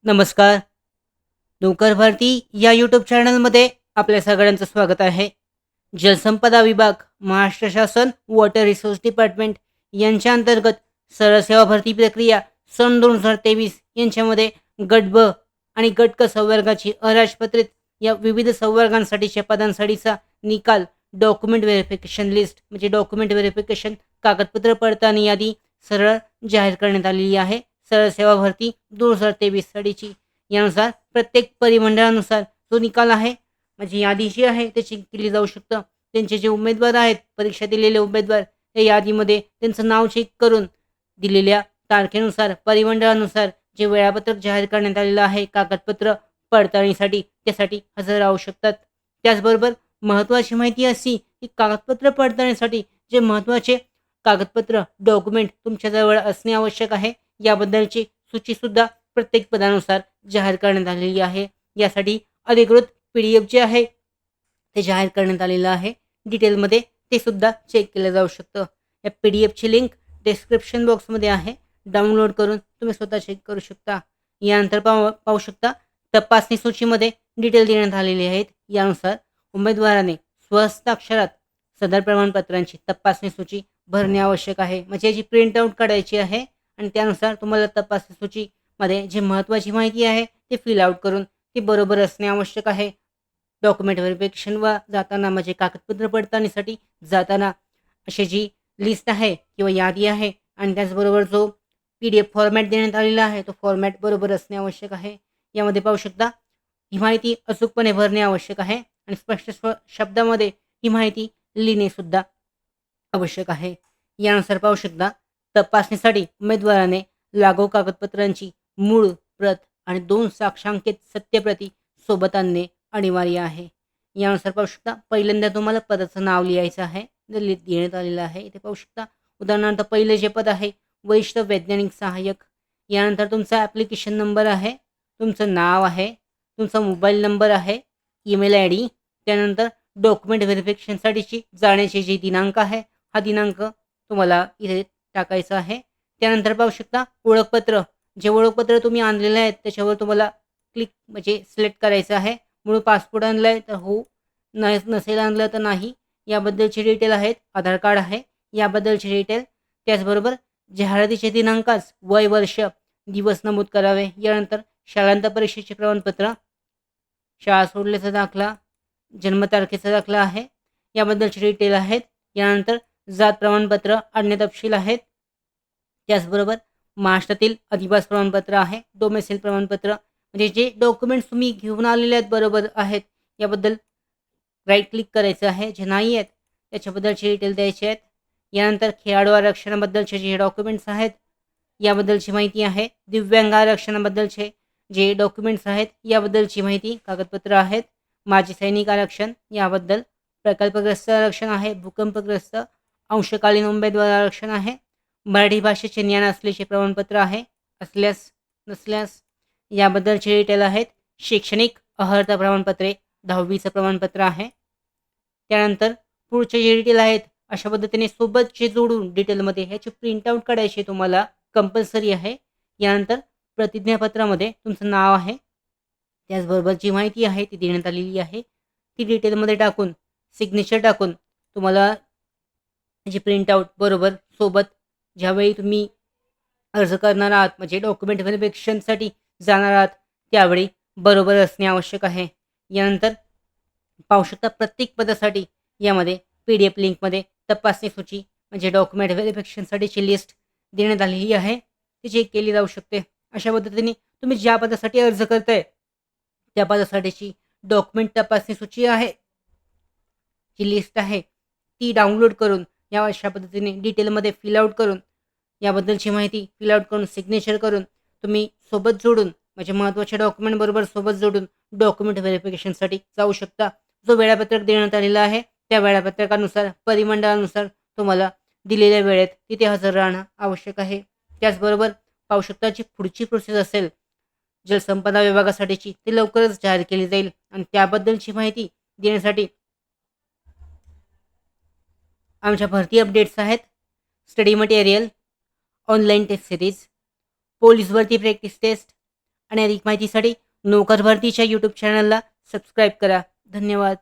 नमस्कार. नौकर भरती या यूट्यूब चॅनलमध्ये आपल्या सगळ्यांचं स्वागत आहे. जलसंपदा विभाग, महाराष्ट्र शासन, वॉटर रिसोर्स डिपार्टमेंट यांच्या अंतर्गत सरळ सेवा भरती प्रक्रिया सन 2023 यांच्यामध्ये गट ब आणि गट क संवर्गाची अराजपत्रित या विविध संवर्गांसाठीच्या पदांसाठीचा निकाल, डॉक्युमेंट व्हेरिफिकेशन लिस्ट म्हणजे डॉक्युमेंट व्हेरिफिकेशन कागदपत्र पडताळणी यादी सरळ जाहीर करण्यात आलेली आहे. सरळ सेवा भरती 2023 साठीची. यानुसार प्रत्येक परिमंडळानुसार जो निकाल आहे म्हणजे यादी जी आहे त्याची केली जाऊ शकतं. त्यांचे जे उमेदवार आहेत, परीक्षा दिलेले उमेदवार, त्या यादीमध्ये त्यांचं नाव चेक करून दिलेल्या तारखेनुसार परिमंडळानुसार जे वेळापत्रक जाहीर करण्यात आलेलं आहे कागदपत्र पडताळणीसाठी, त्यासाठी हजर राहू शकतात. त्याचबरोबर महत्त्वाची माहिती अशी की कागदपत्र पडताळणीसाठी जे महत्त्वाचे कागदपत्र डॉक्युमेंट तुमच्याजवळ असणे आवश्यक आहे, याबद्दलची सूचीसुद्धा प्रत्येक पदानुसार जाहीर करण्यात आलेली आहे. यासाठी अधिकृत PDF जे आहे ते जाहीर करण्यात आलेलं आहे. डिटेलमध्ये ते सुद्धा चेक केलं जाऊ शकतं. या PDFची लिंक डिस्क्रिप्शन बॉक्समध्ये आहे. डाउनलोड करून तुम्ही स्वतः चेक करू शकता. यानंतर पाहू शकता तपासणी सूचीमध्ये डिटेल देण्यात आलेले आहेत. यानुसार उमेदवाराने स्वहस्ताक्षरात सदर प्रमाणपत्रांची तपासणी सूची भरणे आवश्यक आहे. म्हणजे याची प्रिंट आउट काढायची आहे आणि त्यानुसार तुम्हाला तपासणी सूचीमध्ये जी महत्त्वाची माहिती आहे ते फिल आउट करून ती बरोबर असणे आवश्यक आहे. डॉक्युमेंट व्हेरिफिकेशनवर जाताना म्हणजे कागदपत्र पडताळणीसाठी जाताना अशी जी लिस्ट आहे किंवा यादी आहे आणि त्याचबरोबर जो PDF फॉर्मॅट देण्यात आलेला आहे तो फॉर्मॅट बरोबर असणे आवश्यक आहे. यामध्ये पाहू शकता ही माहिती अचूकपणे भरणे आवश्यक आहे आणि स्पष्ट शब्दामध्ये ही माहिती लिहिणेसुद्धा आवश्यक आहे. यानुसार पाहू शकता तपासणीसाठी उमेदवाराने लागू कागदपत्रांची मूळ प्रत आणि 2 साक्षांकित सत्यप्रती सोबत आणणे अनिवार्य आहे. यानुसार पाहू शकता पहिल्यांदा तुम्हाला पदाचं नाव लिहायचं आहे. जे देण्यात आलेलं आहे. इथे पाहू शकता उदाहरणार्थ पहिलं जे पद आहे वरिष्ठ वैज्ञानिक सहाय्यक. यानंतर तुमचा ॲप्लिकेशन नंबर आहे, तुमचं नाव आहे, तुमचा मोबाईल नंबर आहे, ईमेल ID. त्यानंतर डॉक्युमेंट व्हेरिफिकेशनसाठीची जाण्याची जी दिनांक आहे हा दिनांक तुम्हाला इथे टाकायचा आहे. त्यानंतर पाहू शकता ओळखपत्र. जे ओळखपत्र तुम्ही आणलेलं आहे त्याच्यावर तुम्हाला क्लिक म्हणजे सिलेक्ट करायचं आहे. मूळ पासपोर्ट आणलं आहे तर हो, नसेल आणलं तर नाही. याबद्दलचे डिटेल आहेत. आधार कार्ड आहे याबद्दलचे डिटेल. त्याचबरोबर जाहिरातीचे दिनांकास वय, वर्ष, दिवस नमूद करावे. यानंतर शाळांत परीक्षेचे प्रमाणपत्र, शाळा सोडल्याचा दाखला, जन्मतारखेचा दाखला आहे. याबद्दलचे डिटेल आहेत. यानंतर जात प्रमाणपत्र, अन्य तपशील आहेत. त्याचबरोबर महाराष्ट्रातील अधिवास प्रमाणपत्र आहे, डोमेसिल प्रमाणपत्र म्हणजे जे डॉक्युमेंट्स तुम्ही घेऊन आलेले आहेत बरोबर आहेत याबद्दल राईट क्लिक करायचं आहे. जे नाही आहेत त्याच्याबद्दलचे डिटेल द्यायचे आहेत. यानंतर खेळाडू आरक्षणाबद्दलचे जे डॉक्युमेंट्स आहेत याबद्दलची माहिती आहे. दिव्यांग आरक्षणाबद्दलचे जे डॉक्युमेंट्स आहेत याबद्दलची माहिती कागदपत्र आहेत. माजी सैनिक आरक्षण याबद्दल, प्रकल्पग्रस्त आरक्षण आहे, भूकंपग्रस्त, अंशकालीन उमेदवार आरक्षण आहे, मराठी भाषेचे ज्ञान असल्याचे प्रमाणपत्र आहे, असल्यास नसल्यास याबद्दलचे डिटेल आहेत. शैक्षणिक अर्हता प्रमाणपत्रे, 10वीचं प्रमाणपत्र आहे. त्यानंतर पुढचे जे डिटेल आहेत अशा पद्धतीने सोबतचे जोडून डिटेलमध्ये ह्याची प्रिंटआउट काढायची तुम्हाला कंपल्सरी आहे. यानंतर प्रतिज्ञापत्रामध्ये तुमचं नाव आहे, त्याचबरोबर जी माहिती आहे ती देण्यात आलेली आहे ती डिटेलमध्ये टाकून सिग्नेचर टाकून तुम्हाला त्याची प्रिंटआउट बरोबर सोबत ज्यावेळी तुम्ही अर्ज करणार आहात म्हणजे डॉक्युमेंट व्हेरिफिकेशनसाठी जाणार आहात त्यावेळी बरोबर असणे आवश्यक आहे. यानंतर पाहू शकता प्रत्येक पदासाठी यामध्ये PDF लिंकमध्ये तपासणी सूची म्हणजे डॉक्युमेंट व्हेरिफिकेशनसाठीची लिस्ट देण्यात आलेली आहे. ती चेक केली जाऊ शकते. अशा पद्धतीने तुम्ही ज्या पदासाठी अर्ज करताय त्या पदासाठीची डॉक्युमेंट तपासणी सूची आहे, जी लिस्ट आहे ती डाउनलोड करून या अशा पद्धतीने डिटेलमध्ये फिल आउट करून याबद्दलची माहिती फिल आउट करून सिग्नेचर करून तुम्ही सोबत जोडून म्हणजे महत्त्वाचे डॉक्युमेंट बरोबर सोबत जोडून डॉक्युमेंट व्हेरिफिकेशनसाठी जाऊ शकता. जो वेळापत्रक देण्यात आलेला आहे त्या वेळापत्रकानुसार परिमंडळानुसार तुम्हाला दिलेल्या वेळेत तिथे हजर राहणं आवश्यक आहे. त्याचबरोबर पाहू शकता जी पुढची प्रोसेस असेल जलसंपदा विभागासाठीची ती लवकरच जाहीर केली जाईल आणि त्याबद्दलची माहिती देण्यासाठी आमच्या भरती अपडेट्स आहेत. Study material, online test series, police भरती प्रॅक्टिस टेस्ट आणि अधिक माहितीसाठी नोकर भरतीच्या यूट्यूब चॅनलला सबस्क्राईब करा. धन्यवाद.